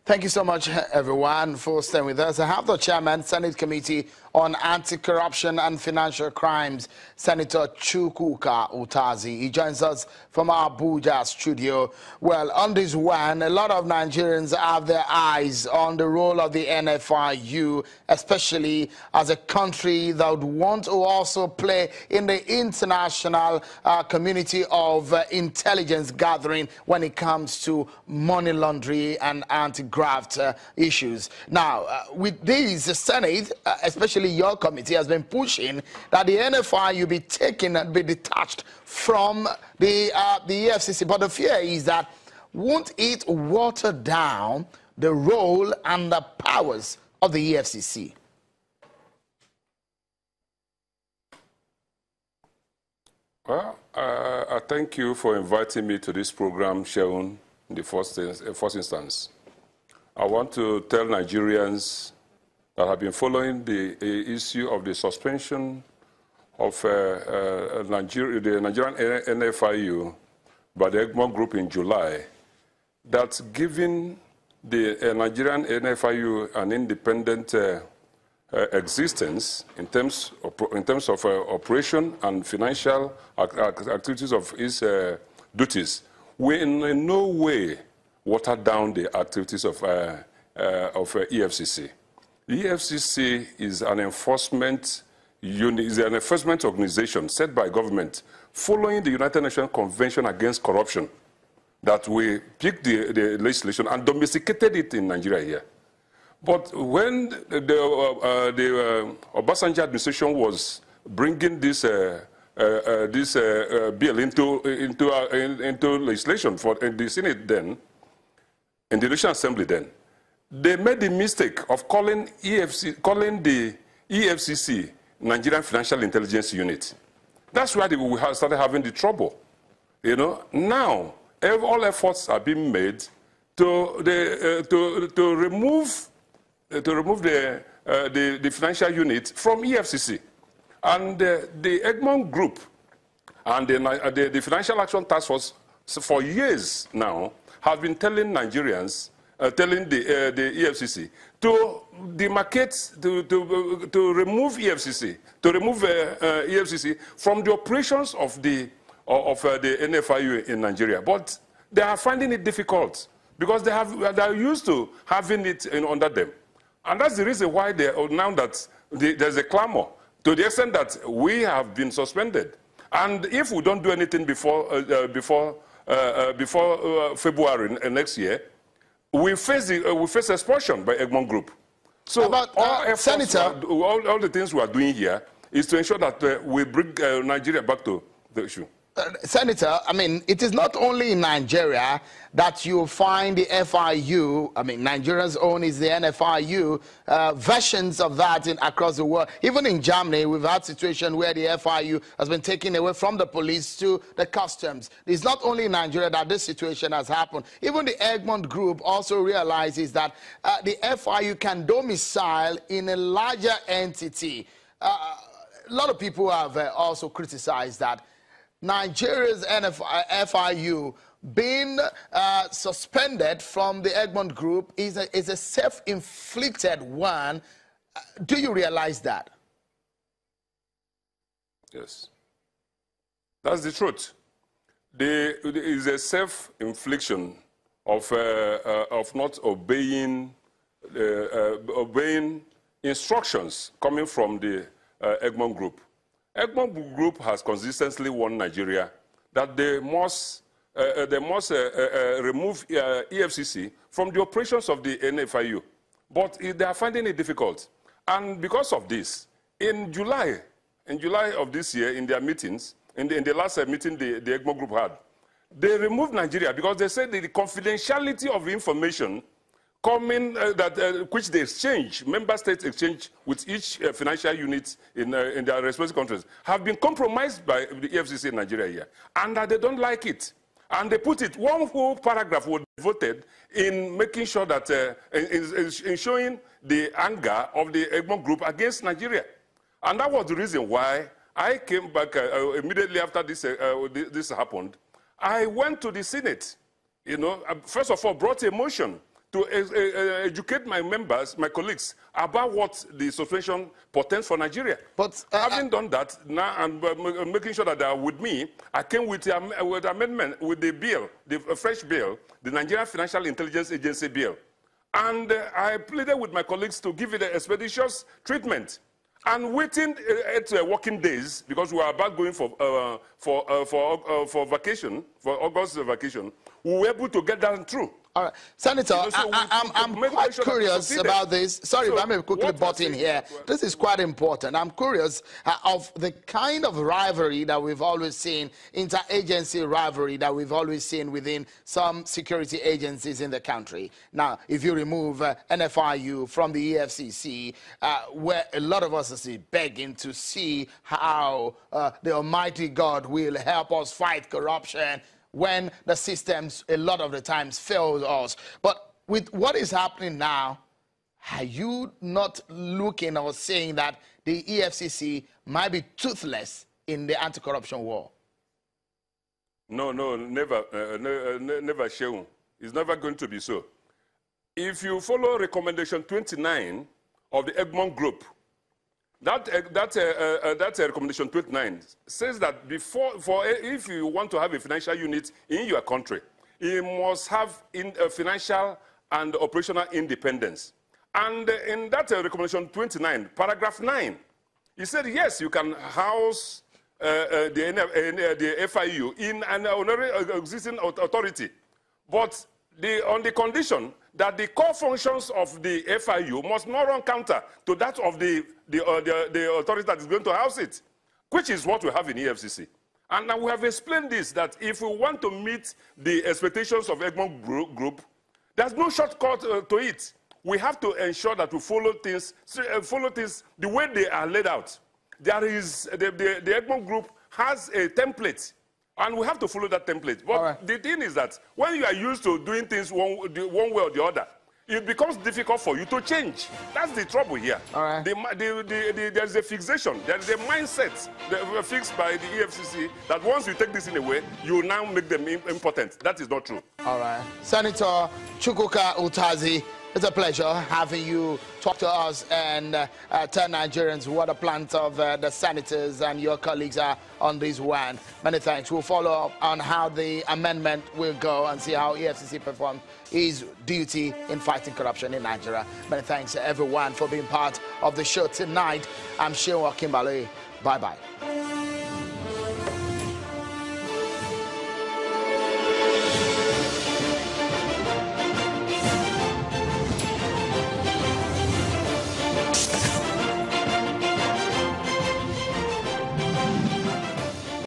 Thank you so much, everyone, for staying with us. I have the Chairman, Senate Committee on Anti-Corruption and Financial Crimes, Senator Utazi. He joins us from our Abuja studio. Well, on this one, a lot of Nigerians have their eyes on the role of the NFIU, especially as a country that would want to also play in the international community of intelligence gathering when it comes to money laundering and anti-graft issues. Now, with these, the Senate, especially your committee, has been pushing that the NFIU be taken and be detached from the EFCC. But the fear is that won't it water down the role and the powers of the EFCC? Well, I thank you for inviting me to this program, Shaun, in the first instance. I want to tell Nigerians that have been following the issue of the suspension of the Nigerian NFIU by the Egmont Group in July, that giving the Nigerian NFIU an independent existence in terms of operation and financial activities of its duties, will in no way water down the activities of EFCC. The EFCC is an enforcement unit, is an enforcement organization set by government following the United Nations Convention Against Corruption, that we picked the legislation and domesticated it in Nigeria here. But when the Obasanjo administration was bringing this bill into legislation for in the Senate then, in the National Assembly then, they made the mistake of calling the EFCC Nigerian Financial Intelligence Unit. That's why we started having the trouble. You know, now all efforts are being made to remove the financial unit from EFCC, and the Egmont Group and the Financial Action Task Force for years now have been telling Nigerians, telling the EFCC to demarcate, to remove EFCC, EFCC from the operations of the NFIU in Nigeria. But they are finding it difficult because they are used to having it under them. And that's the reason why now that there's a clamor, to the extent that we have been suspended. And if we don't do anything before February next year, we face expulsion by Egmont Group. So Senator, all the things we are doing here is to ensure that we bring Nigeria back to the issue. Senator, I mean, it is not only in Nigeria that you find the FIU, I mean, Nigeria's own is the NFIU, versions of that across the world. Even in Germany, we've had situations where the FIU has been taken away from the police to the customs. It's not only in Nigeria that this situation has happened. Even the Egmont Group also realizes that the FIU can domicile in a larger entity. A lot of people have also criticized that Nigeria's FIU being suspended from the Egmont Group is a self-inflicted one. Do you realize that? Yes. That's the truth. There is a self-infliction of not obeying instructions coming from the Egmont Group. Egmont Group has consistently warned Nigeria that they must remove EFCC from the operations of the NFIU. But they are finding it difficult. And because of this, in July of this year, in their meetings, in the last meeting the Egmont Group had, they removed Nigeria because they said the confidentiality of information coming which they exchange, member states exchange with each financial unit in their respective countries, have been compromised by the EFCC in Nigeria here, and that they don't like it. And they put it, one whole paragraph was devoted in making sure that, in showing the anger of the Egmont Group against Nigeria. And that was the reason why I came back immediately after this happened. I went to the Senate, you know, first of all, brought a motion to educate my members, my colleagues, about what the suspension portends for Nigeria. But having done that, now and making sure that they are with me, I came with amendment, with the bill, the fresh bill, the Nigerian Financial Intelligence Agency bill. And I pleaded with my colleagues to give it an expeditious treatment. And waiting 8 working days, because we are about going for vacation, for August vacation, we were able to get that through. All right. Senator, I'm quite curious about this. Sorry if I may quickly butt in here. This is quite important. I'm curious of the kind of rivalry that we've always seen, interagency rivalry that we've always seen within some security agencies in the country. Now, if you remove NFIU from the EFCC, where a lot of us are begging to see how the Almighty God will help us fight corruption, when the systems a lot of the times fail us. But with what is happening now, are you not looking or saying that the EFCC might be toothless in the anti-corruption war? No, never, never, Shehu. It's never going to be so. If you follow recommendation 29 of the Egmont Group, that recommendation 29 says that if you want to have a financial unit in your country, you must have financial and operational independence. And in that recommendation 29, paragraph 9, he said, yes, you can house the FIU in an honorary existing authority, but on the condition that the core functions of the FIU must not run counter to that of the authority that is going to house it, which is what we have in EFCC. And now we have explained this, that if we want to meet the expectations of Egmont Group, there's no shortcut to it. We have to ensure that we follow things the way they are laid out. There is, the Egmont Group has a template, and we have to follow that template. But the thing is that when you are used to doing things one way or the other, it becomes difficult for you to change. That's the trouble here. There's a fixation, there's a mindset fixed by the EFCC that once you take this in a way, you will now make them impotent. That is not true. All right. Senator Chukwuka Utazi, it's a pleasure having you talk to us and tell Nigerians what the plans of the senators and your colleagues are on this one. Many thanks. We'll follow up on how the amendment will go and see how EFCC performs its duty in fighting corruption in Nigeria. Many thanks to everyone for being part of the show tonight. I'm Shewa Kimbale. Bye-bye.